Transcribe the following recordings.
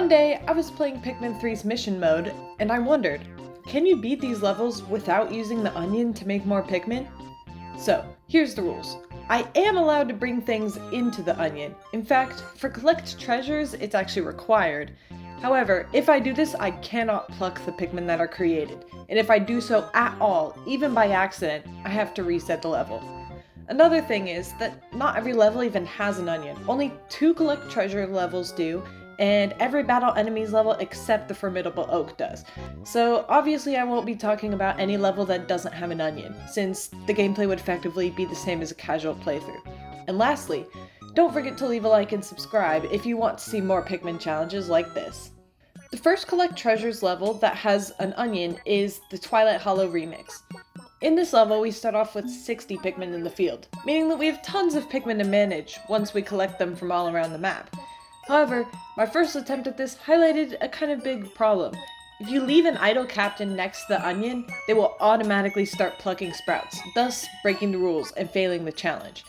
One day, I was playing Pikmin 3's mission mode, and I wondered, can you beat these levels without using the onion to make more Pikmin? So, here's the rules. I am allowed to bring things into the onion. In fact, for collect treasures, it's actually required. However, if I do this, I cannot pluck the Pikmin that are created, and if I do so at all, even by accident, I have to reset the level. Another thing is that not every level even has an onion. Only 2 collect treasure levels do, and every battle enemies level except the formidable oak does. So obviously I won't be talking about any level that doesn't have an onion, since the gameplay would effectively be the same as a casual playthrough. And lastly, don't forget to leave a like and subscribe if you want to see more Pikmin challenges like this. The first collect treasures level that has an onion is the Twilight Hollow Remix. In this level, we start off with 60 Pikmin in the field, meaning that we have tons of Pikmin to manage once we collect them from all around the map. However, my first attempt at this highlighted a kind of big problem. If you leave an idle captain next to the onion, they will automatically start plucking sprouts, thus breaking the rules and failing the challenge.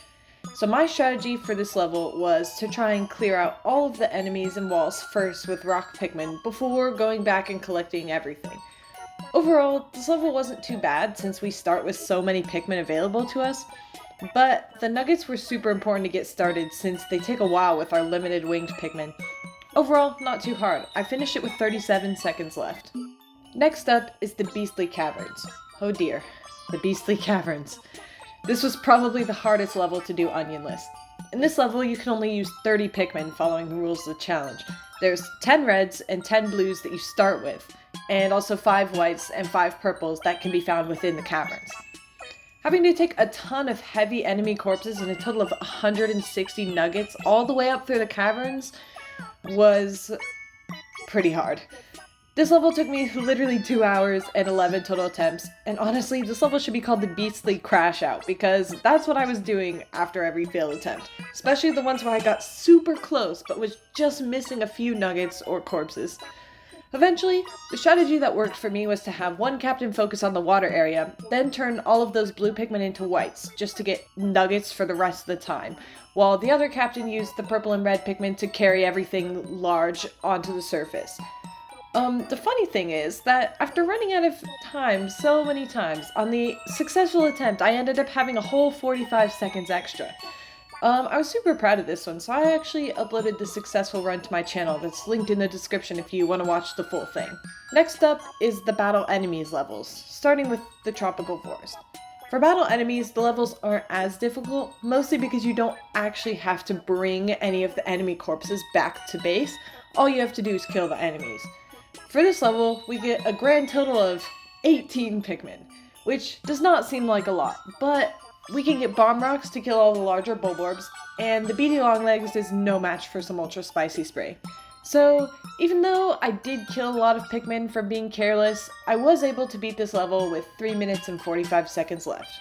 So my strategy for this level was to try and clear out all of the enemies and walls first with rock Pikmin before going back and collecting everything. Overall, this level wasn't too bad since we start with so many Pikmin available to us, but the nuggets were super important to get started since they take a while with our limited winged Pikmin. Overall, not too hard. I finished it with 37 seconds left. Next up is the Beastly Caverns. Oh dear, the Beastly Caverns. This was probably the hardest level to do onionless. In this level, you can only use 30 Pikmin following the rules of the challenge. There's 10 reds and 10 blues that you start with, and also 5 whites and 5 purples that can be found within the caverns. Having to take a ton of heavy enemy corpses and a total of 160 nuggets all the way up through the caverns was pretty hard. This level took me literally 2 hours and 11 total attempts, and honestly, this level should be called the Beastly Crash Out because that's what I was doing after every failed attempt, especially the ones where I got super close but was just missing a few nuggets or corpses. Eventually, the strategy that worked for me was to have one captain focus on the water area, then turn all of those blue Pikmin into whites, just to get nuggets for the rest of the time, while the other captain used the purple and red Pikmin to carry everything large onto the surface. The funny thing is that after running out of time so many times, on the successful attempt I ended up having a whole 45 seconds extra. I was super proud of this one, so I actually uploaded the successful run to my channel that's linked in the description if you want to watch the full thing. Next up is the battle enemies levels, starting with the tropical forest. For battle enemies, the levels aren't as difficult, mostly because you don't actually have to bring any of the enemy corpses back to base. All you have to do is kill the enemies. For this level, we get a grand total of 18 Pikmin, which does not seem like a lot, but we can get bomb rocks to kill all the larger bulborbs, and the beady longlegs is no match for some ultra spicy spray. So, even though I did kill a lot of Pikmin from being careless, I was able to beat this level with 3 minutes and 45 seconds left.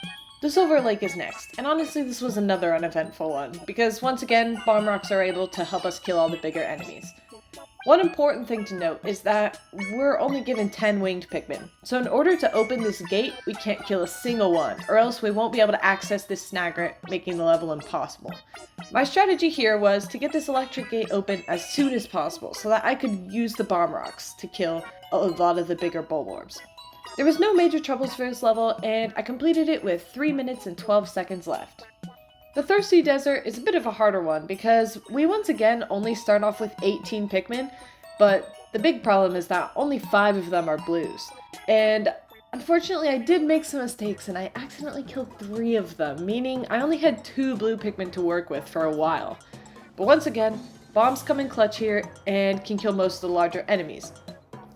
The Silver Lake is next, and honestly this was another uneventful one, because once again, bomb rocks are able to help us kill all the bigger enemies. One important thing to note is that we're only given 10 winged Pikmin, so in order to open this gate, we can't kill a single one, or else we won't be able to access this snagret, making the level impossible. My strategy here was to get this electric gate open as soon as possible, so that I could use the bomb rocks to kill a lot of the bigger bulborbs. There was no major troubles for this level, and I completed it with 3 minutes and 12 seconds left. The Thirsty Desert is a bit of a harder one because we once again only start off with 18 Pikmin, but the big problem is that only 5 of them are blues. And unfortunately I did make some mistakes and I accidentally killed 3 of them, meaning I only had 2 blue Pikmin to work with for a while. But once again, bombs come in clutch here and can kill most of the larger enemies.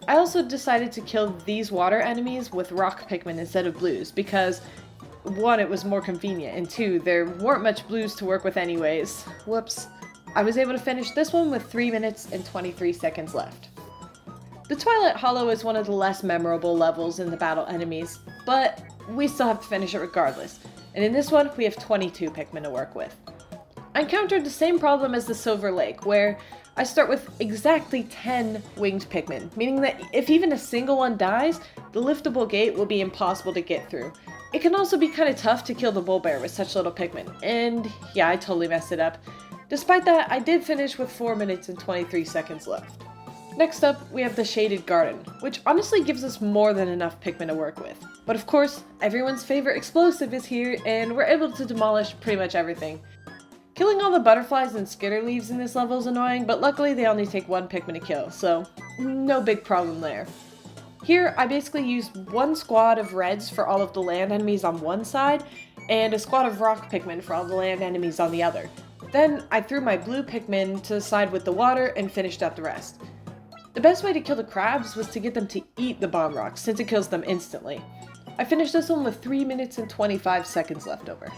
I also decided to kill these water enemies with rock Pikmin instead of blues because 1, it was more convenient, and 2, there weren't much blues to work with anyways. Whoops. I was able to finish this one with 3 minutes and 23 seconds left. The Twilight Hollow is one of the less memorable levels in the battle enemies, but we still have to finish it regardless, and in this one we have 22 Pikmin to work with. I encountered the same problem as the Silver Lake, where I start with exactly 10 winged Pikmin, meaning that if even a single one dies, the liftable gate will be impossible to get through. It can also be kind of tough to kill the bull bear with such little Pikmin, and yeah, I totally messed it up. Despite that, I did finish with 4 minutes and 23 seconds left. Next up, we have the Shaded Garden, which honestly gives us more than enough Pikmin to work with. But of course, everyone's favorite explosive is here, and we're able to demolish pretty much everything. Killing all the butterflies and skitter leaves in this level is annoying, but luckily they only take one Pikmin to kill, so no big problem there. Here, I basically used one squad of reds for all of the land enemies on one side, and a squad of rock Pikmin for all the land enemies on the other. Then, I threw my blue Pikmin to the side with the water and finished out the rest. The best way to kill the crabs was to get them to eat the bomb rocks, since it kills them instantly. I finished this one with 3 minutes and 25 seconds left over.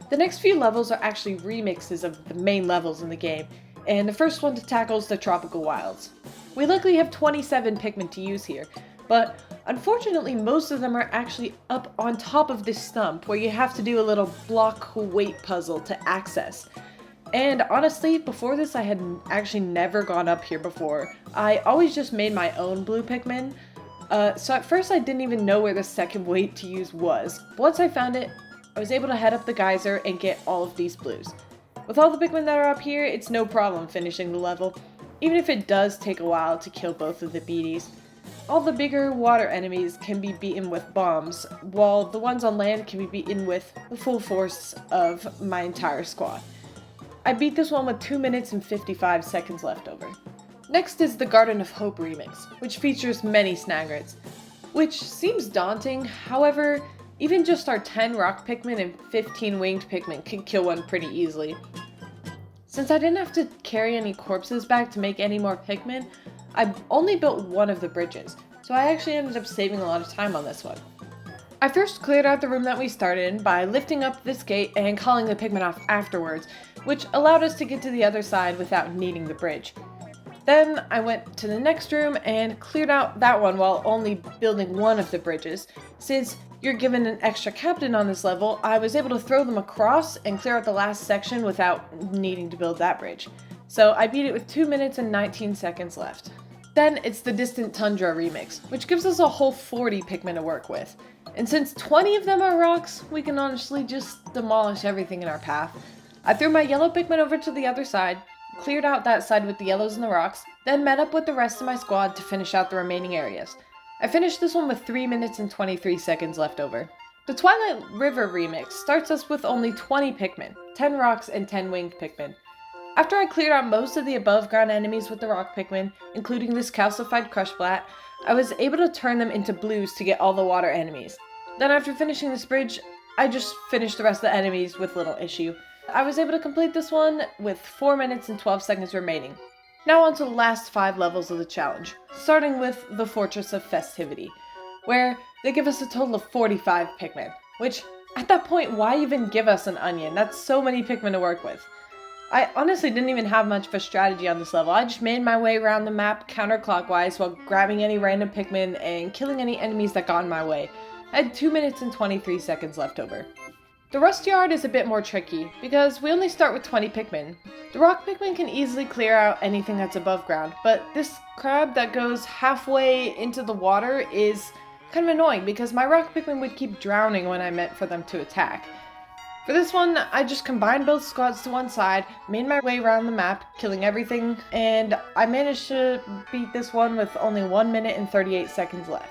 The next few levels are actually remixes of the main levels in the game, and the first one to tackle is the Tropical Wilds. We luckily have 27 Pikmin to use here, but unfortunately most of them are actually up on top of this stump where you have to do a little block weight puzzle to access. And honestly, before this I had actually never gone up here before. I always just made my own blue Pikmin, so at first I didn't even know where the second weight to use was. But once I found it, I was able to head up the geyser and get all of these blues. With all the Pikmin that are up here, it's no problem finishing the level, even if it does take a while to kill both of the beaties. All the bigger water enemies can be beaten with bombs, while the ones on land can be beaten with the full force of my entire squad. I beat this one with 2 minutes and 55 seconds left over. Next is the Garden of Hope remix, which features many Snaggets, which seems daunting. However, even just our 10 rock Pikmin and 15 winged Pikmin can kill one pretty easily. Since I didn't have to carry any corpses back to make any more Pikmin, I only built one of the bridges, so I actually ended up saving a lot of time on this one. I first cleared out the room that we started in by lifting up this gate and calling the Pikmin off afterwards, which allowed us to get to the other side without needing the bridge. Then I went to the next room and cleared out that one while only building one of the bridges. Since you're given an extra captain on this level, I was able to throw them across and clear out the last section without needing to build that bridge. So I beat it with 2 minutes and 19 seconds left. Then it's the Distant Tundra remix, which gives us a whole 40 Pikmin to work with. And since 20 of them are rocks, we can honestly just demolish everything in our path. I threw my yellow Pikmin over to the other side, cleared out that side with the yellows and the rocks, then met up with the rest of my squad to finish out the remaining areas. I finished this one with 3 minutes and 23 seconds left over. The Twilight River remix starts us with only 20 Pikmin, 10 rocks and 10 winged Pikmin. After I cleared out most of the above ground enemies with the rock Pikmin, including this calcified Crushblat, I was able to turn them into blues to get all the water enemies. Then after finishing this bridge, I just finished the rest of the enemies with little issue. I was able to complete this one with 4 minutes and 12 seconds remaining. Now on to the last 5 levels of the challenge, starting with the Fortress of Festivity, where they give us a total of 45 Pikmin, which, at that point, why even give us an onion? That's so many Pikmin to work with. I honestly didn't even have much of a strategy on this level. I just made my way around the map counterclockwise while grabbing any random Pikmin and killing any enemies that got in my way. I had 2 minutes and 23 seconds left over. The Rust Yard is a bit more tricky, because we only start with 20 Pikmin. The rock Pikmin can easily clear out anything that's above ground, but this crab that goes halfway into the water is kind of annoying because my rock Pikmin would keep drowning when I meant for them to attack. For this one, I just combined both squads to one side, made my way around the map, killing everything, and I managed to beat this one with only 1 minute and 38 seconds left.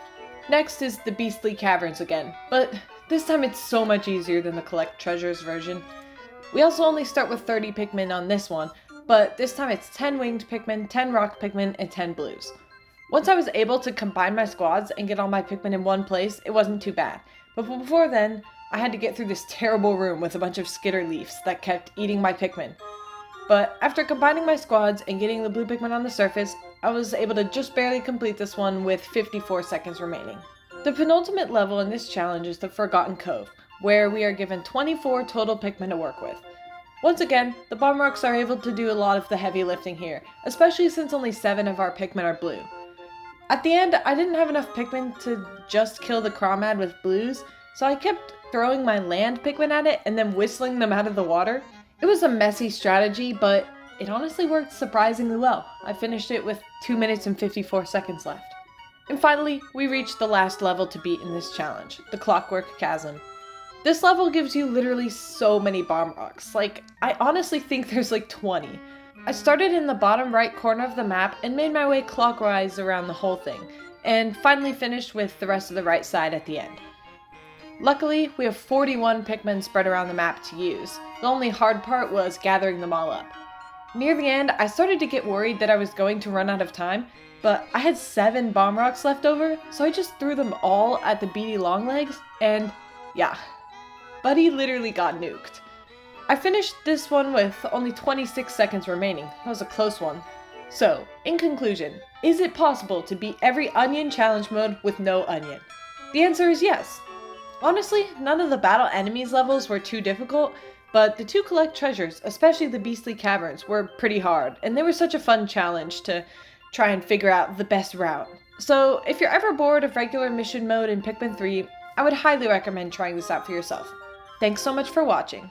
Next is the Beastly Caverns again, but this time it's so much easier than the Collect Treasures version. We also only start with 30 Pikmin on this one, but this time it's 10 winged Pikmin, 10 rock Pikmin, and 10 blues. Once I was able to combine my squads and get all my Pikmin in one place, it wasn't too bad. But before then, I had to get through this terrible room with a bunch of skitter leaves that kept eating my Pikmin. But after combining my squads and getting the blue Pikmin on the surface, I was able to just barely complete this one with 54 seconds remaining. The penultimate level in this challenge is the Forgotten Cove, where we are given 24 total Pikmin to work with. Once again, the bomb rocks are able to do a lot of the heavy lifting here, especially since only 7 of our Pikmin are blue. At the end, I didn't have enough Pikmin to just kill the Crawmad with blues, so I kept throwing my land Pikmin at it and then whistling them out of the water. It was a messy strategy, but it honestly worked surprisingly well. I finished it with 2 minutes and 54 seconds left. And finally, we reached the last level to beat in this challenge, the Clockwork Chasm. This level gives you literally so many bomb rocks. I honestly think there's 20. I started in the bottom right corner of the map and made my way clockwise around the whole thing, and finally finished with the rest of the right side at the end. Luckily, we have 41 Pikmin spread around the map to use. The only hard part was gathering them all up. Near the end, I started to get worried that I was going to run out of time, but I had 7 bomb rocks left over, so I just threw them all at the beady longlegs, and yeah, Buddy literally got nuked. I finished this one with only 26 seconds remaining. That was a close one. So, in conclusion, is it possible to beat every onion challenge mode with no onion? The answer is yes. Honestly, none of the battle enemies levels were too difficult, but the 2 collect treasures, especially the beastly caverns, were pretty hard, and they were such a fun challenge to try and figure out the best route. So, if you're ever bored of regular mission mode in Pikmin 3, I would highly recommend trying this out for yourself. Thanks so much for watching.